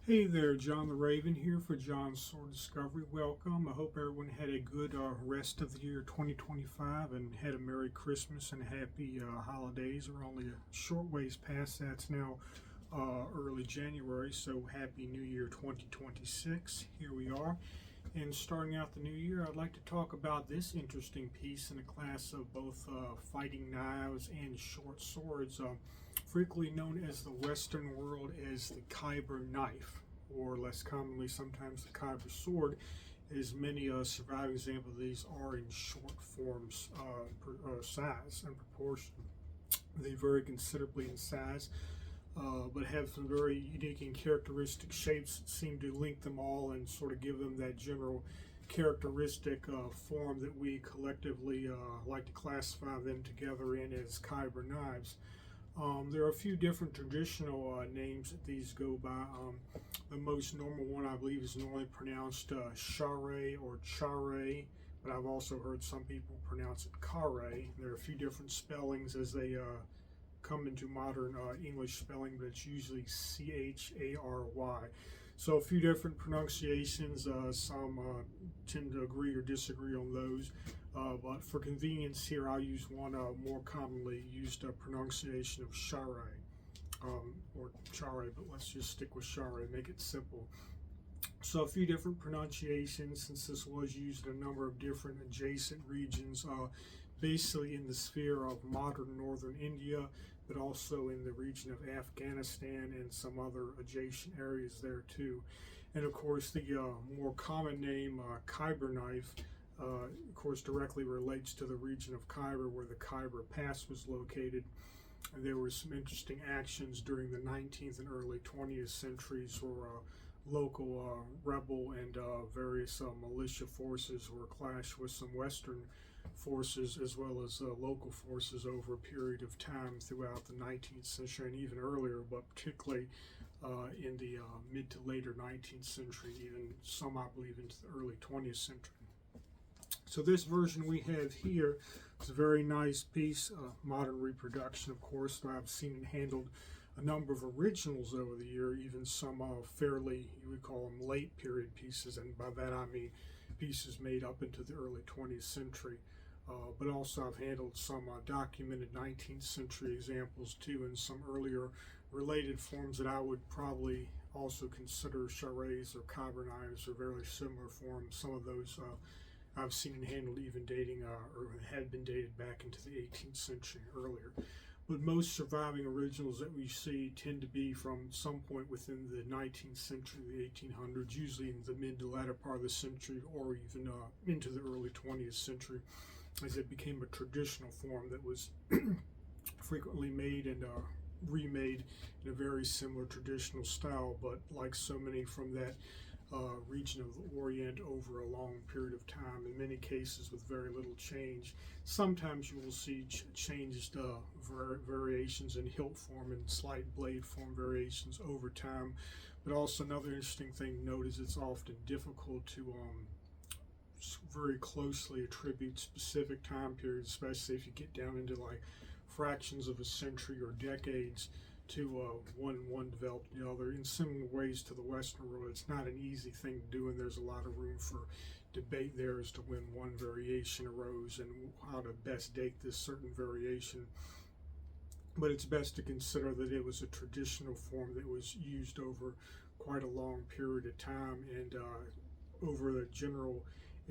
Hey there, John the Raven here for John's Sword Discovery. Welcome. I hope everyone had a good rest of the year 2025 and had a Merry Christmas and happy holidays. We're only a short ways past that. It's now early January, so Happy New Year 2026. Here we are. And starting out the new year, I'd like to talk about this interesting piece in a class of both fighting knives and short swords, frequently known as the Western world as the Khyber knife, or less commonly sometimes the Khyber sword, as many surviving examples of these are in short forms, size and proportion. They vary considerably in size, but have some very unique and characteristic shapes that seem to link them all and sort of give them that general characteristic form that we collectively like to classify them together in as Khyber knives. There are a few different traditional names that these go by. The most normal one, I believe, is normally pronounced Charay or Charay, but I've also heard some people pronounce it Charay. There are a few different spellings as they come into modern English spelling, but it's usually Chary. So a few different pronunciations. Some tend to agree or disagree on those. But for convenience here, I'll use one more commonly used pronunciation of Charay, or Charay, but let's just stick with Charay, make it simple. So a few different pronunciations, since this was used in a number of different adjacent regions, basically in the sphere of modern northern India, but also in the region of Afghanistan and some other adjacent areas there too. And of course, the more common name, Khyber knife, of course, directly relates to the region of Khyber where the Khyber Pass was located. And there were some interesting actions during the 19th and early 20th centuries where local rebel and various militia forces were clashed with some Western forces as well as local forces over a period of time throughout the 19th century and even earlier, but particularly in the mid to later 19th century, even some I believe into the early 20th century. So this version we have here is a very nice piece, modern reproduction of course. I've seen it handled a number of originals over the year, even some fairly, you would call them late period pieces, and by that I mean pieces made up into the early 20th century. But also I've handled some documented 19th century examples too, and some earlier related forms that I would probably also consider charades or Khyber knives or very similar forms. Some of those I've seen and handled even dating or had been dated back into the 18th century earlier. But most surviving originals that we see tend to be from some point within the 19th century, the 1800s, usually in the mid to latter part of the century, or even into the early 20th century, as it became a traditional form that was frequently made and remade in a very similar traditional style, but like so many from that region of the Orient over a long period of time, in many cases with very little change. Sometimes you will see changed variations in hilt form and slight blade form variations over time, but also another interesting thing to note is it's often difficult to very closely attribute specific time periods, especially if you get down into like fractions of a century or decades to one developed the other. In similar ways to the Western world, it's not an easy thing to do, and there's a lot of room for debate there as to when one variation arose and how to best date this certain variation. But it's best to consider that it was a traditional form that was used over quite a long period of time and over the general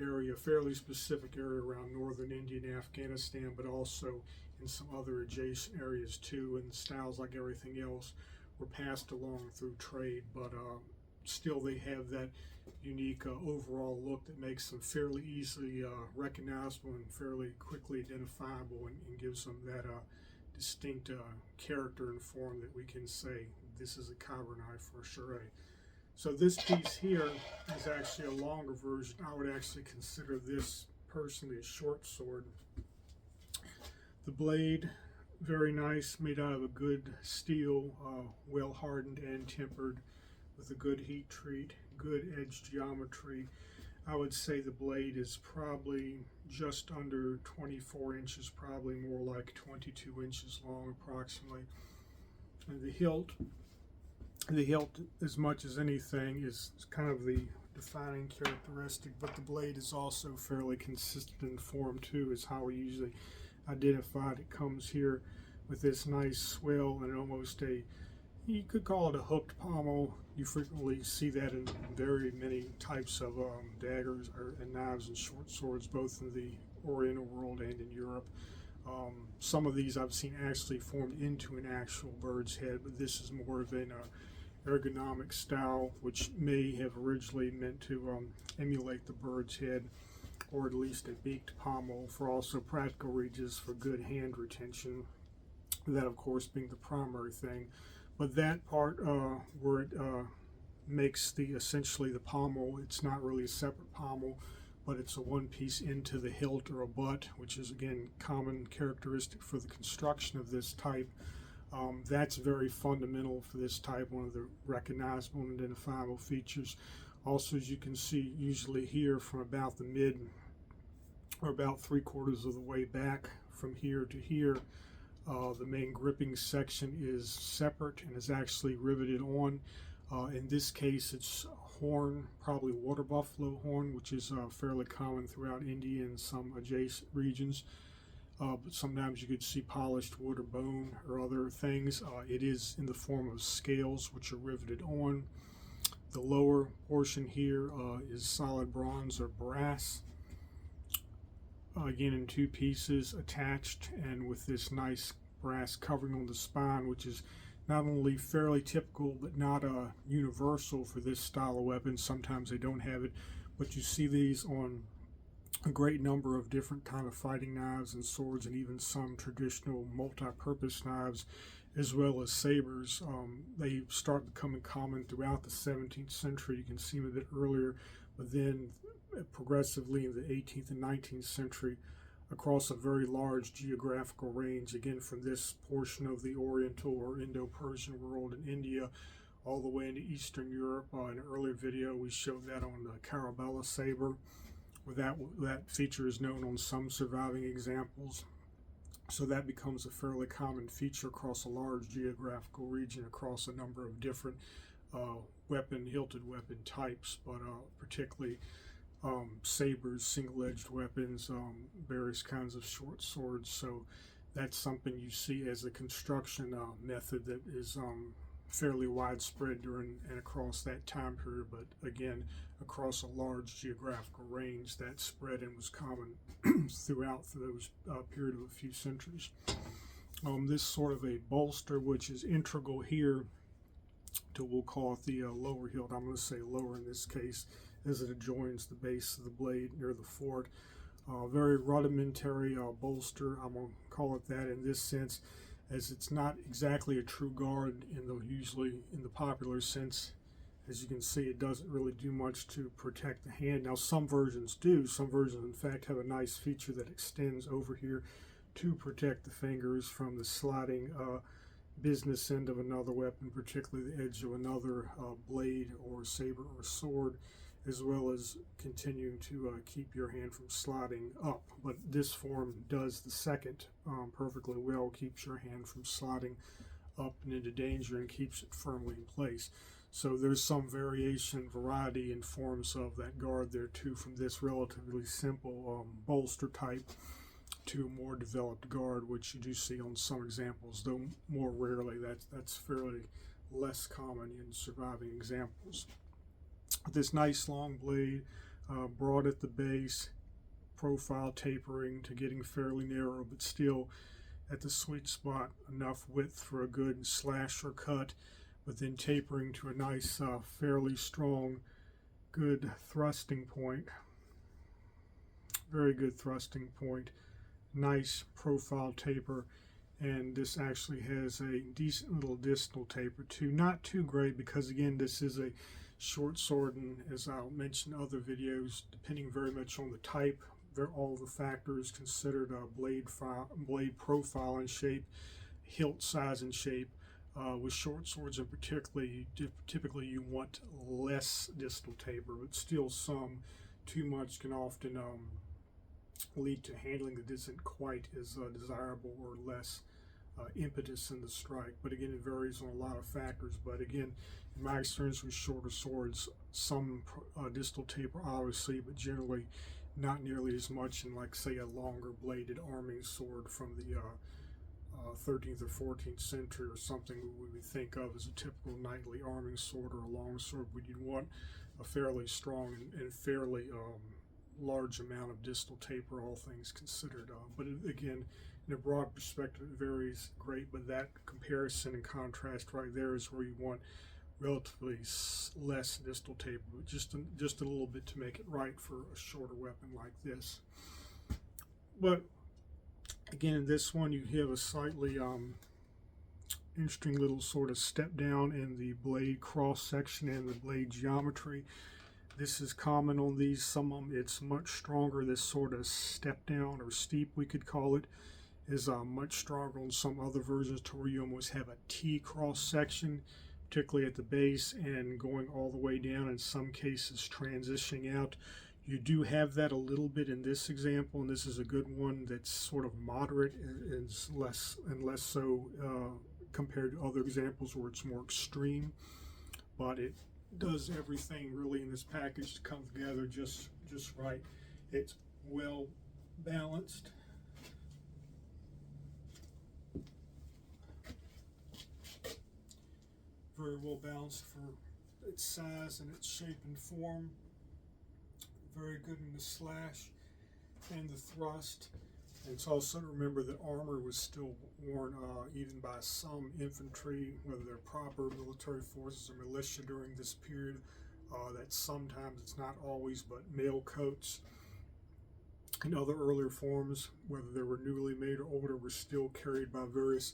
area, fairly specific area around northern India and Afghanistan, but also in some other adjacent areas too. And the styles, like everything else, were passed along through trade, but still they have that unique overall look that makes them fairly easily recognizable and fairly quickly identifiable, and gives them that distinct character and form that we can say this is a Khyber knife for sure. So this piece here is actually a longer version. I would actually consider this personally a short sword. The blade, very nice, made out of a good steel, well hardened and tempered with a good heat treat, good edge geometry. I would say the blade is probably just under 24 inches, probably more like 22 inches long approximately. And the hilt The hilt, as much as anything, is kind of the defining characteristic, but the blade is also fairly consistent in form too, is how we usually identify it. It comes here with this nice swell and almost you could call it a hooked pommel. You frequently see that in very many types of daggers and knives and short swords, both in the Oriental world and in Europe. Some of these I've seen actually formed into an actual bird's head, but this is more of an ergonomic style, which may have originally meant to emulate the bird's head, or at least a beaked pommel, for also practical reasons for good hand retention. That, of course, being the primary thing. But that part where it makes essentially the pommel, it's not really a separate pommel, but it's a one piece into the hilt or a butt, which is again common characteristic for the construction of this type. That's very fundamental for this type, one of the recognizable and identifiable features. Also, as you can see, usually here from about the mid or about 3/4 of the way back from here to here, the main gripping section is separate and is actually riveted on. In this case, it's horn, probably water buffalo horn, which is fairly common throughout India and some adjacent regions. But sometimes you could see polished wood or bone or other things. It is in the form of scales, which are riveted on. The lower portion here is solid bronze or brass, again in two pieces attached, and with this nice brass covering on the spine, which is not only fairly typical but not universal for this style of weapon. Sometimes they don't have it, but you see these on a great number of different kind of fighting knives and swords, and even some traditional multi-purpose knives, as well as sabers. They start becoming common throughout the 17th century. You can see them a bit earlier, but then progressively in the 18th and 19th century across a very large geographical range, again from this portion of the Oriental or Indo-Persian world in India all the way into Eastern Europe. In an earlier video we showed that on the Khyber saber, where that feature is known on some surviving examples. So that becomes a fairly common feature across a large geographical region, across a number of different hilted weapon types, but particularly sabers, single-edged weapons, various kinds of short swords. So that's something you see as a construction method that is fairly widespread during and across that time period, but again across a large geographical range that spread and was common throughout for those period of a few centuries. This sort of a bolster, which is integral here to, we'll call it the lower hilt. I'm going to say lower in this case, as it adjoins the base of the blade near the fort. Very rudimentary bolster, I'm going to call it that in this sense, as it's not exactly a true guard usually in the popular sense. As you can see, it doesn't really do much to protect the hand. Now some versions do. Some versions in fact have a nice feature that extends over here to protect the fingers from the sliding business end of another weapon, particularly the edge of another blade or saber or sword, as well as continuing to keep your hand from sliding up. But this form does the second perfectly well, keeps your hand from sliding up and into danger and keeps it firmly in place. So there's some variety in forms of that guard there too, from this relatively simple bolster type to a more developed guard, which you do see on some examples, though more rarely. That's fairly less common in surviving examples. This nice long blade, broad at the base, profile tapering to getting fairly narrow, but still at the sweet spot, enough width for a good slash or cut, but then tapering to a nice, fairly strong, good thrusting point. Very good thrusting point. Nice profile taper, and this actually has a decent little distal taper too. Not too great, because again this is a short sword, and as I'll mention in other videos, depending very much on the type, all the factors considered, blade profile and shape, hilt size and shape. With short swords in particular, typically you want less distal taper, but still some. Too much can often lead to handling that isn't quite as desirable or less impetus in the strike. But again, it varies on a lot of factors. But again, in my experience with shorter swords, some distal taper obviously, but generally not nearly as much in, like, say, a longer bladed arming sword from the 13th or 14th century, or something we would think of as a typical knightly arming sword or a long sword, but you'd want a fairly strong and fairly large amount of distal taper, all things considered. But again, in a broad perspective, it varies great, but that comparison and contrast right there is where you want relatively less distal taper, but just a little bit to make it right for a shorter weapon like this. But again, in this one, you have a slightly interesting little sort of step down in the blade cross section and the blade geometry. This is common on these. Some of them, it's much stronger. This sort of step down, or steep we could call it, is much stronger on some other versions, to where you almost have a T cross section, particularly at the base, and going all the way down, in some cases transitioning out. You do have that a little bit in this example, and this is a good one that's sort of moderate and less so compared to other examples where it's more extreme. But it does everything really in this package to come together just right. It's well balanced. Very well balanced for its size and its shape and form. Very good in the slash and the thrust. And it's also to remember that armor was still worn even by some infantry, whether they're proper military forces or militia during this period. That sometimes, it's not always, but mail coats and other earlier forms, whether they were newly made or older, were still carried by various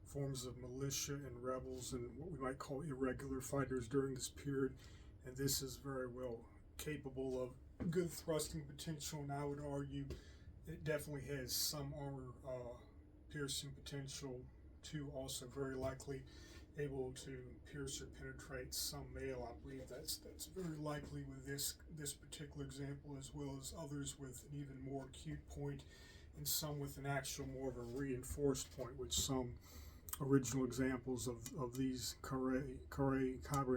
forms of militia and rebels and what we might call irregular fighters during this period. And this is very well capable of good thrusting potential, and I would argue it definitely has some armor piercing potential too. Also very likely able to pierce or penetrate some mail. I believe that's very likely with this particular example, as well as others with an even more acute point, and some with an actual more of a reinforced point, which some original examples of these Khyber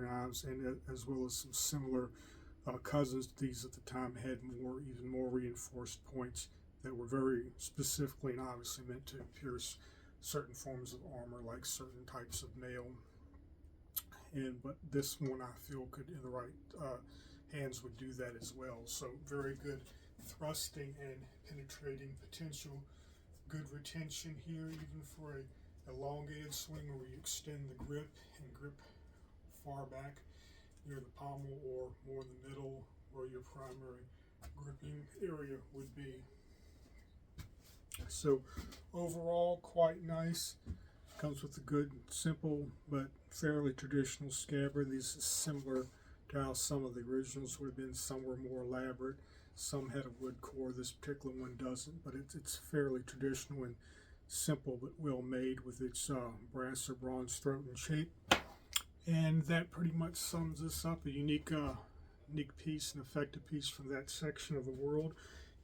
knives, and as well as some similar cousins to these at the time, had even more reinforced points that were very specifically and obviously meant to pierce certain forms of armor, like certain types of mail. But this one, I feel, could, in the right hands, would do that as well. So very good thrusting and penetrating potential. Good retention here, even for a elongated swing where you extend the grip and grip far back near the pommel, or more in the middle where your primary gripping area would be. So overall, quite nice. Comes with a good, simple, but fairly traditional scabbard. These are similar to how some of the originals would have been. Some were more elaborate. Some had a wood core. This particular one doesn't, but it's fairly traditional and simple, but well made, with its brass or bronze throat and shape. And that pretty much sums this up. A unique piece, an effective piece from that section of the world.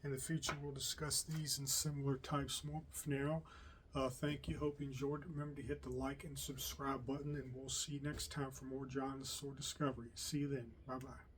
In the future, we'll discuss these and similar types more. For now, thank you. Hope you enjoyed it. Remember to hit the like and subscribe button, and we'll see you next time for more John's Sword Discovery. See you then. Bye-bye.